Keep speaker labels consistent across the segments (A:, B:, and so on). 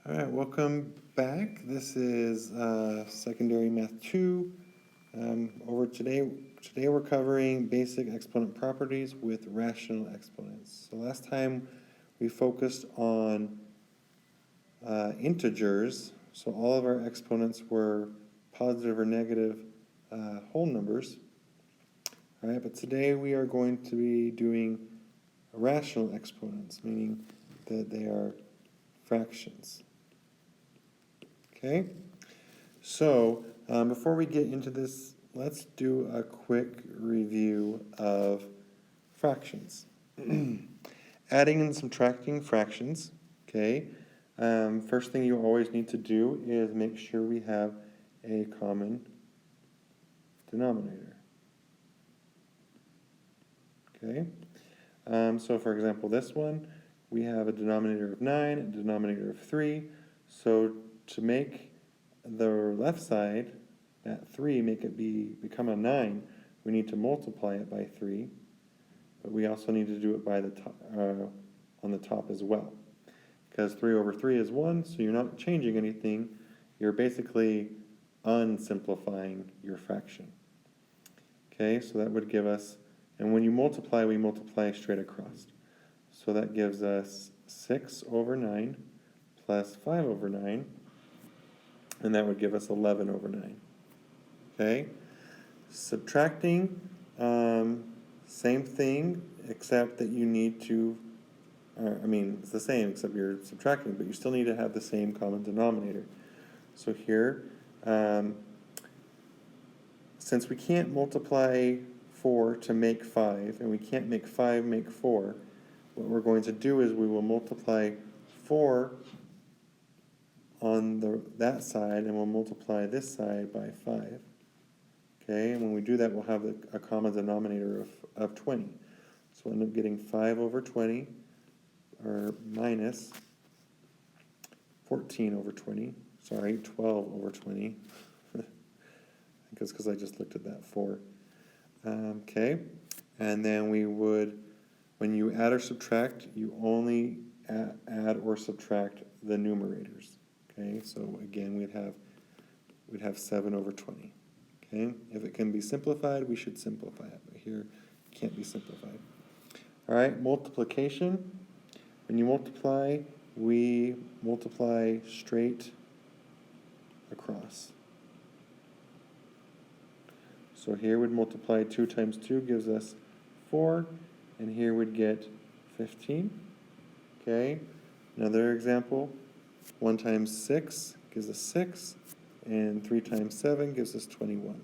A: All right, welcome back. This is Secondary Math 2. Today we're covering basic exponent properties with rational exponents. So last time we focused on integers, so all of our exponents were positive or negative whole numbers. All right, but today we are going to be doing rational exponents, meaning that they are fractions. Okay, so before we get into this, let's do a quick review of fractions. Adding and subtracting fractions, okay. First thing you always need to do is make sure we have a common denominator. Okay, so for example, this one, we have a denominator of 9, a denominator of 3, so to make the left side, that 3, make it become a 9, we need to multiply it by 3, but we also need to do it by the top, on the top as well. Because 3 over 3 is 1, so you're not changing anything, you're basically unsimplifying your fraction. Okay, so that would give us, and when you multiply, we multiply straight across. So that gives us 6 over 9 plus 5 over 9, and that would give us 11 over 9. Okay? Subtracting, same thing, except that you need to, it's the same, except you're subtracting, but you still need to have the same common denominator. So here, since we can't multiply 4 to make 5, and we can't make 5 make 4, what we're going to do is we will multiply 4 on that side, and we'll multiply this side by 5. Okay, and when we do that, we'll have a common denominator of 20. So we'll end up getting 5 over 20, or minus 14 over 20. Sorry, 12 over 20. I think it's because I just looked at that 4. Okay, and then we would, when you add or subtract, you only add or subtract the numerators. Okay, so again, we'd have 7 over 20. Okay, if it can be simplified, we should simplify it, but here it can't be simplified. All right, multiplication. When you multiply, we multiply straight across. So here we'd multiply 2 times 2 gives us 4, and here we'd get 15. Okay, another example. 1 times 6 gives us 6, and 3 times 7 gives us 21.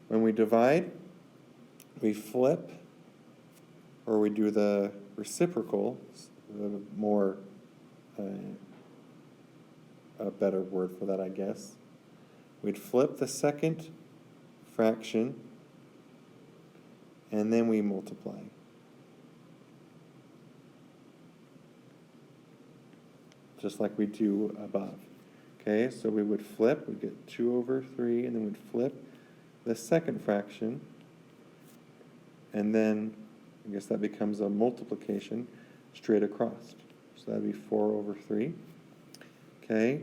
A: When we divide, we flip, or we do the reciprocal, a better word for that, I guess. We'd flip the second fraction, and then we multiply. Just like we do above. Okay, so we would flip, we'd get 2 over 3, and then we'd flip the second fraction, and then I guess that becomes a multiplication straight across. So that'd be 4 over 3. Okay,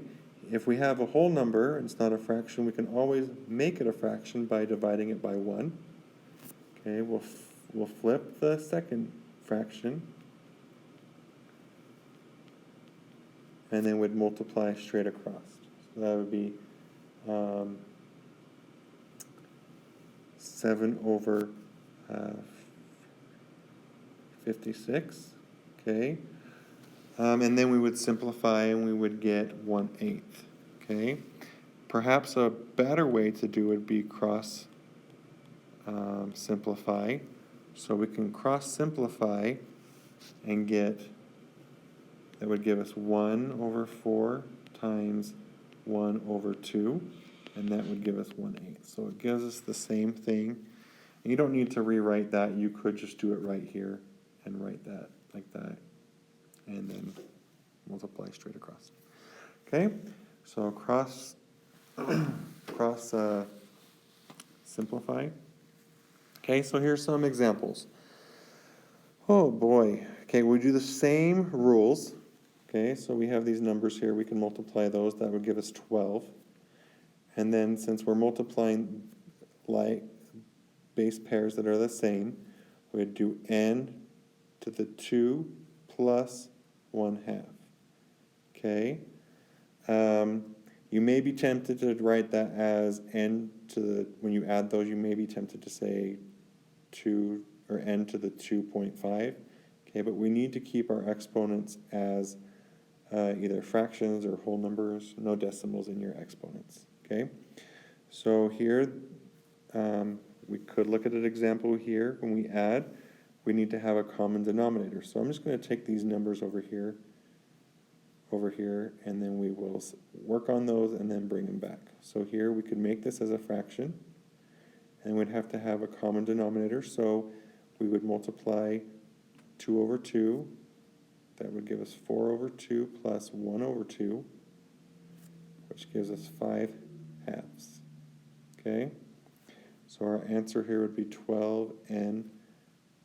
A: if we have a whole number and it's not a fraction, we can always make it a fraction by dividing it by 1. Okay, we'll flip the second fraction, and then we'd multiply straight across. So that would be 7 over 56, okay? And then we would simplify, and we would get 1/8, okay? Perhaps a better way to do it would be cross simplify. So we can cross simplify and get, that would give us 1 over 4 times 1 over 2, and that would give us 1/8. So it gives us the same thing. And you don't need to rewrite that. You could just do it right here and write that like that, and then multiply straight across. Okay, so cross simplify. Okay, so here's some examples. Oh boy. Okay, we do the same rules. Okay, so we have these numbers here, we can multiply those, that would give us 12. And then since we're multiplying like base pairs that are the same, we'd do n to the 2 plus 1/2. Okay? You may be tempted to write that as n to the, when you add those, you may be tempted to say 2 or n to the 2.5. Okay, but we need to keep our exponents as either fractions or whole numbers, no decimals in your exponents. Okay, so here we could look at an example here. When we add, we need to have a common denominator. So I'm just going to take these numbers over here, and then we will work on those and then bring them back. So here we could make this as a fraction, and we'd have to have a common denominator. So we would multiply 2 over 2. That would give us 4 over 2 plus 1 over 2, which gives us 5/2. Okay? So our answer here would be 12n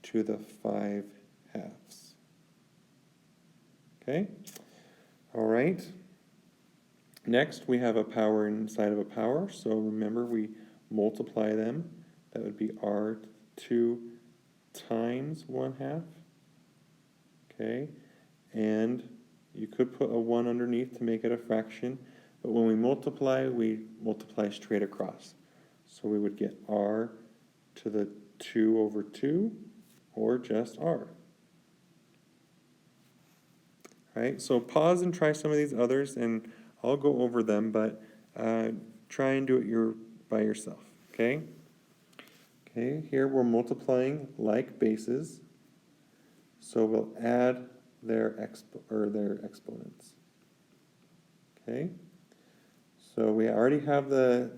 A: to the 5/2. Okay? All right. Next, we have a power inside of a power. So remember, we multiply them. That would be r2 times 1/2. Okay? And you could put a 1 underneath to make it a fraction, but when we multiply straight across. So we would get r to the 2 over 2, or just r. Right? So pause and try some of these others, and I'll go over them, but try and do it by yourself. Okay? Okay, here we're multiplying like bases, so we'll add their exponents. Okay, so we already have the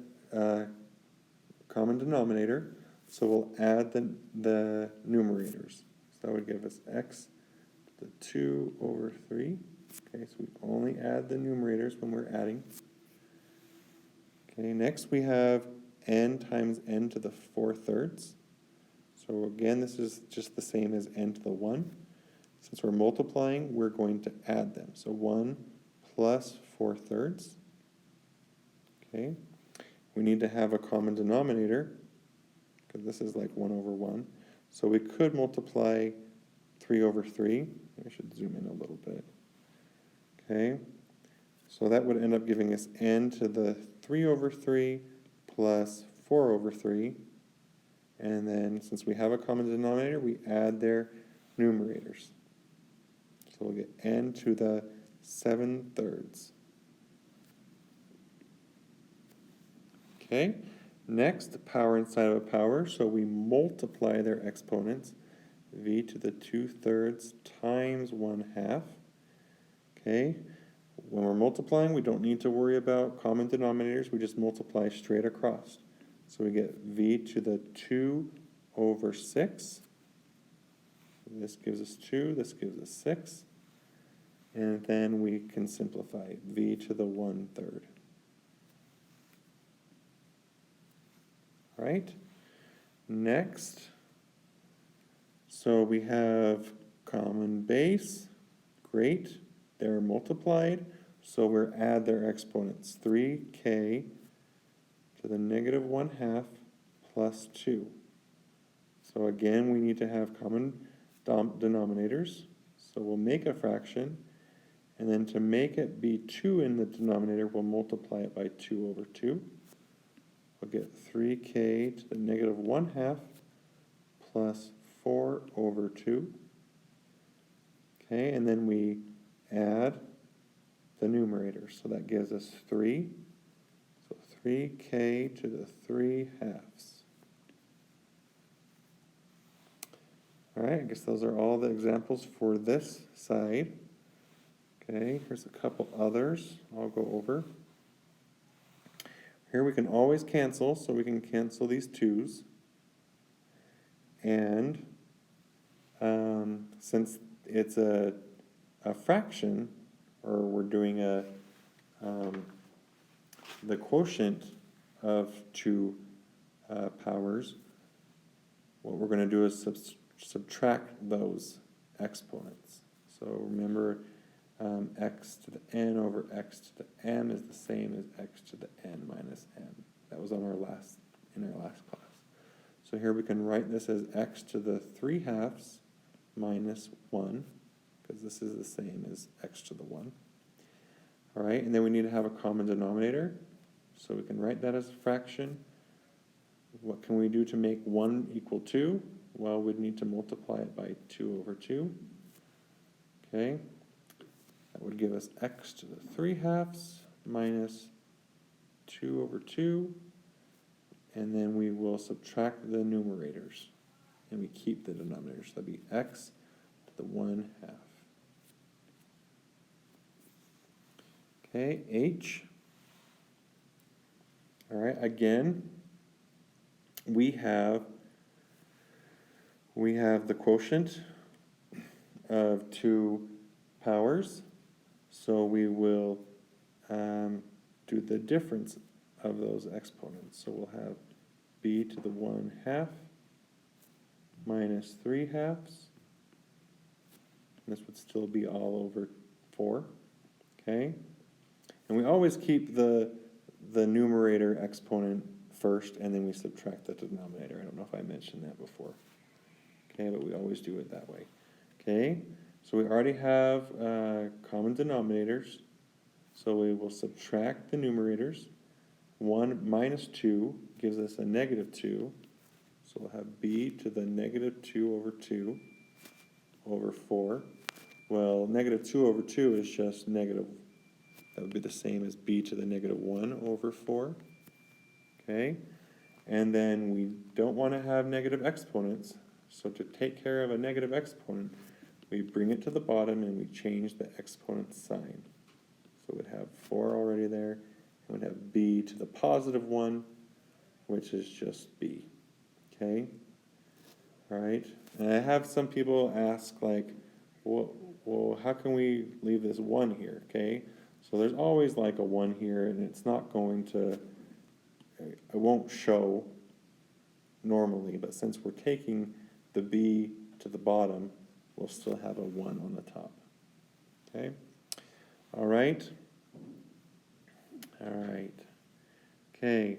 A: common denominator, so we'll add the numerators. So that would give us x to the 2 over 3. Okay, so we only add the numerators when we're adding. Okay, next we have n times n to the 4/3. So again, this is just the same as n to the 1. Since we're multiplying, we're going to add them. So 1 plus 4/3. Okay. We need to have a common denominator, because this is like 1 over 1. So we could multiply 3 over 3. I should zoom in a little bit. Okay. So that would end up giving us n to the 3 over 3 plus 4 over 3. And then since we have a common denominator, we add their numerators. So we'll get n to the 7/3. Okay, next, power inside of a power. So we multiply their exponents, v to the 2/3 times 1/2. Okay, when we're multiplying, we don't need to worry about common denominators. We just multiply straight across. So we get v to the 2 over 6. This gives us 2, this gives us 6. And then we can simplify v to the 1/3. All right. Next, so we have common base. Great. They're multiplied. So we'll add their exponents. 3k to the negative 1/2 plus 2. So again, we need to have common denominators. So we'll make a fraction. And then to make it be 2 in the denominator, we'll multiply it by 2 over 2. We'll get 3k to the negative 1/2 plus 4 over 2. Okay, and then we add the numerator. So that gives us 3. So 3k to the 3/2. All right, I guess those are all the examples for this side. Okay, here's a couple others I'll go over. Here we can always cancel, so we can cancel these 2's. And since it's a fraction, or we're doing the quotient of 2 powers, what we're going to do is subtract those exponents. So remember, x to the n over x to the m is the same as x to the n minus m. That was on our last class. So here we can write this as x to the 3/2 minus 1, because this is the same as x to the 1. All right, and then we need to have a common denominator, so we can write that as a fraction. What can we do to make 1 equal 2? Well, we'd need to multiply it by 2 over 2. Okay, that would give us x to the 3/2 minus 2 over 2. And then we will subtract the numerators. And we keep the denominators. So that'd be x to the 1/2. Okay, h. All right, again, we have the quotient of 2 powers. So we will do the difference of those exponents. So we'll have b to the 1/2 minus 3/2. This would still be all over 4. Okay? And we always keep the numerator exponent first, and then we subtract the denominator. I don't know if I mentioned that before. Okay, but we always do it that way. Okay? So we already have common denominators. So we will subtract the numerators. 1 minus 2 gives us a -2. So we'll have b to the -2 over 2 over 4. Well, -2 over 2 is just negative. That would be the same as b to the -1 over 4. Okay? And then we don't want to have negative exponents. So to take care of a negative exponent, we bring it to the bottom and we change the exponent sign. So we'd have 4 already there. And we'd have b to the +1, which is just b. Okay? All right? And I have some people ask, like, well, how can we leave this 1 here? Okay? So there's always like a 1 here, and it's not going to, it won't show normally, but since we're taking the b to the bottom, we'll still have a 1 on the top. Okay? All right? All right. Okay.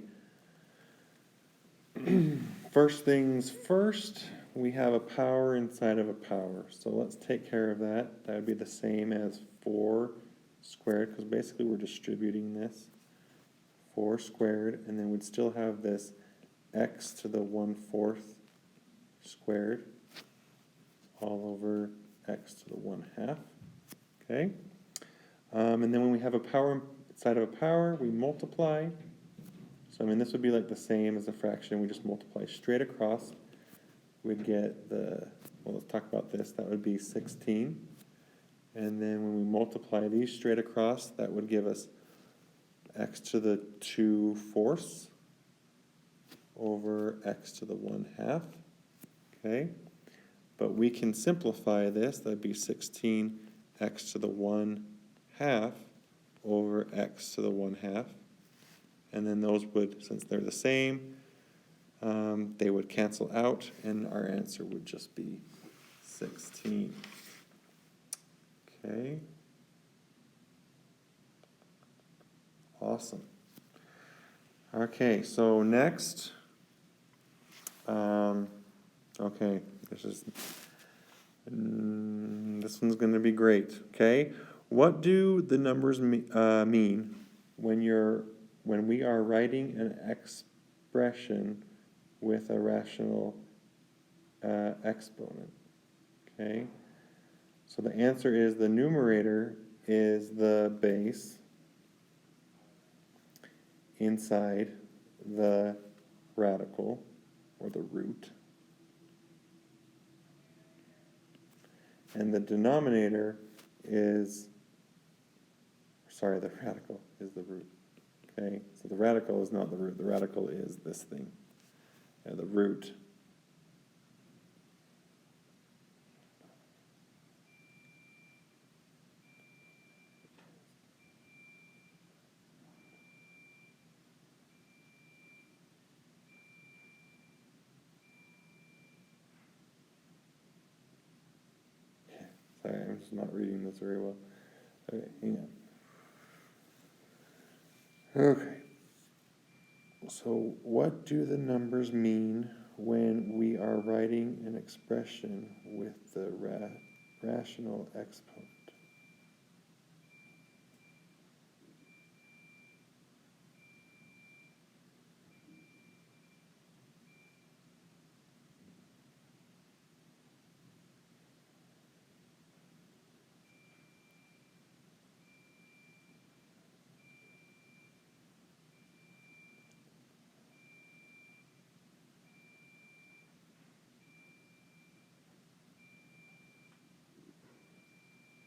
A: First things first, we have a power inside of a power. So let's take care of that. That would be the same as 4 squared, because basically we're distributing this. 4 squared, and then we'd still have this x to the 1/4 squared all over x to the 1/2. Okay? And then when we have a power inside of a power, we multiply. So I mean, this would be like the same as a fraction. We just multiply straight across. We'd get the, well, let's talk about this. That would be 16. And then when we multiply these straight across, that would give us x to the 2/4 over x to the 1/2. Okay? But we can simplify this. That would be 16 x to the 1/2 over x to the 1/2. And then those would, since they're the same, they would cancel out, and our answer would just be 16. Okay. Awesome. Okay, so next, okay, this one's going to be great. Okay, what do the numbers mean when we are writing an expression with a rational exponent? Okay, so the answer is the numerator is the base inside the radical, or the root, and the denominator is, sorry, the radical is the root. Okay, so the radical is not the root. The radical is this thing, the root. Sorry, I'm just not reading this very well. Okay, hang on. Okay. So what do the numbers mean when we are writing an expression with the rational exponent?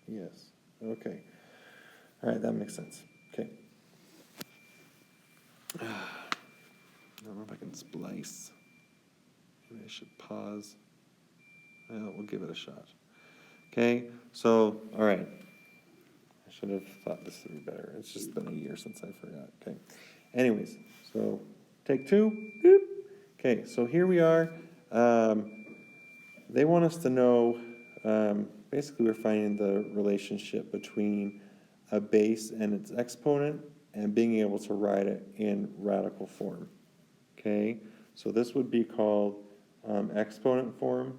A: Yes. Okay. All right, that makes sense. Okay. I don't know if I can splice. Maybe I should pause. Well, we'll give it a shot. Okay, so, all right. I should have thought this through better. It's just been a year since I forgot. Okay. Anyways, so take two. Boop. Okay, so here we are. They want us to know, basically we're finding the relationship between a base and its exponent and being able to write it in radical form. Okay, so this would be called exponent form.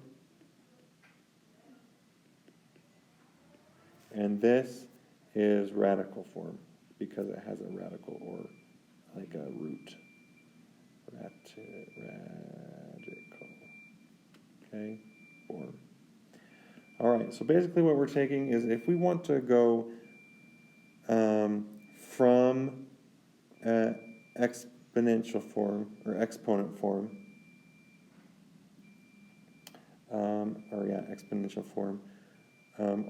A: And this is radical form because it has a radical or like a root. Radical. Okay, form. All right, so basically what we're taking is if we want to go from exponential form or exponent form, exponential form,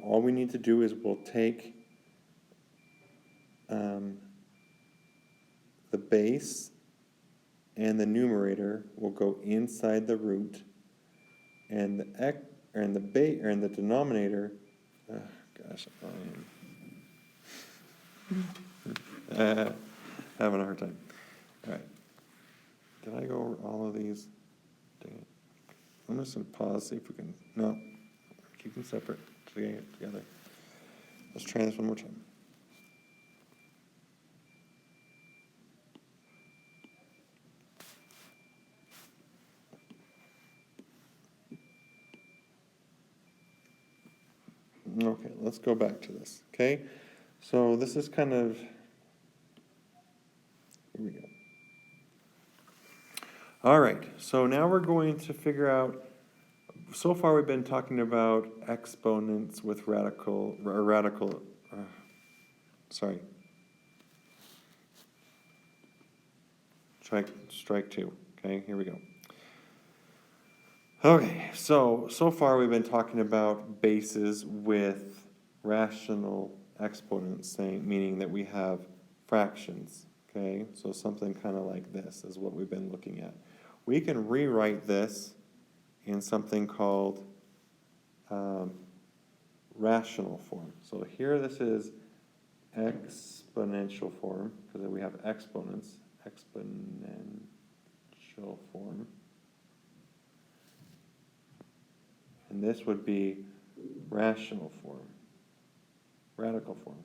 A: all we need to do is we'll take the base and the numerator will go inside the root, and the denominator. Oh, gosh, I'm having a hard time. All right, did I go over all of these? Dang it! I'm just gonna pause, see if we can. No, keep them separate together. Let's try this one more time. Okay, let's go back to this, okay? So this is kind of, here we go. All right, so now we're going to figure out, so far we've been talking about exponents with strike two, okay, here we go. Okay, so far we've been talking about bases with rational exponents, meaning that we have fractions, okay? So something kind of like this is what we've been looking at. We can rewrite this in something called rational form. So here this is exponential form, because we have exponents, exponential form. And this would be rational form, radical form.